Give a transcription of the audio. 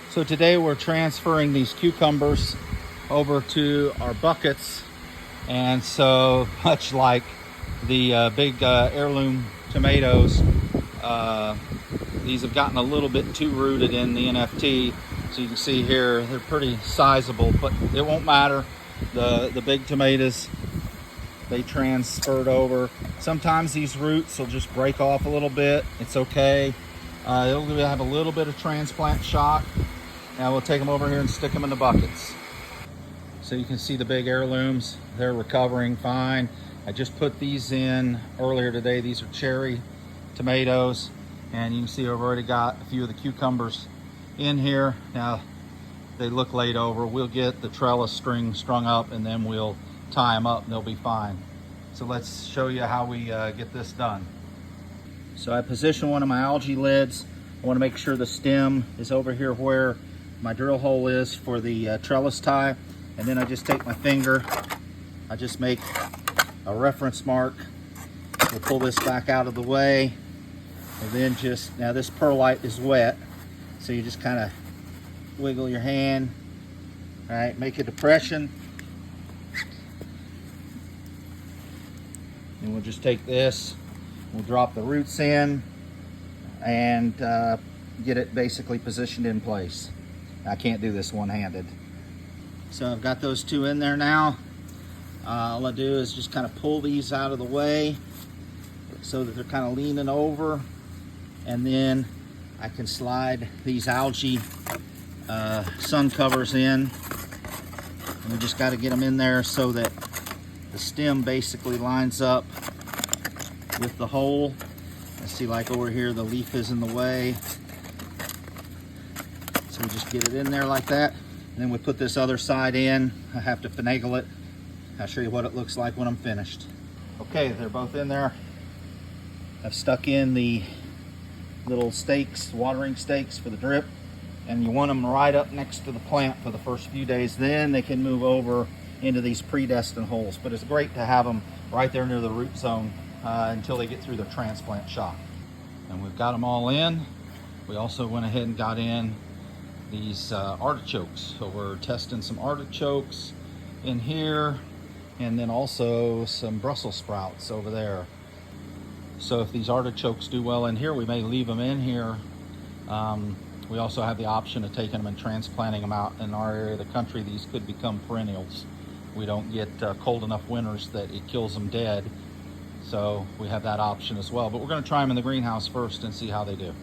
So today we're transferring these cucumbers over to our buckets. And so much like the big heirloom tomatoes, these have gotten a little bit too rooted in the NFT. So you can see here, they're pretty sizable, but it won't matter. The big tomatoes, they transferred over. Sometimes these roots will just break off a little bit. It's okay. It'll have a little bit of transplant shock. Now we'll take them over here and stick them in the buckets. So you can see the big heirlooms, they're recovering fine. I just put these in earlier today. These are cherry tomatoes, and you can see I've already got a few of the cucumbers in here. Now they look laid over. We'll get the trellis string strung up and then we'll tie them up and they'll be fine. So let's show you how we get this done. So I position one of my algae lids. I want to make sure the stem is over here where my drill hole is for the trellis tie. And then I just take my finger, I just make a reference mark. We'll pull this back out of the way. And then now this perlite is wet. So you just kind of wiggle your hand, all right, make a depression. And we'll just take this, we'll drop the roots in and get it basically positioned in place. I can't do this one-handed. So I've got those two in there now. All I do is just kind of pull these out of the way so that they're kind of leaning over, and then I can slide these algae sun covers in. And we just got to get them in there so that the stem basically lines up with the hole. I see, like over here, the leaf is in the way. So we just get it in there like that. And then we put this other side in. I have to finagle it. I'll show you what it looks like when I'm finished. Okay, they're both in there. I've stuck in the little stakes, watering stakes for the drip. And you want them right up next to the plant for the first few days. Then they can move over into these predestined holes. But it's great to have them right there near the root zone until they get through their transplant shock. And we've got them all in. We also went ahead and got in these artichokes. So we're testing some artichokes in here, and then also some Brussels sprouts over there. So if these artichokes do well in here, we may leave them in here. We also have the option of taking them and transplanting them out in our area of the country. These could become perennials. We don't get cold enough winters that it kills them dead. So we have that option as well. But we're going to try them in the greenhouse first and see how they do.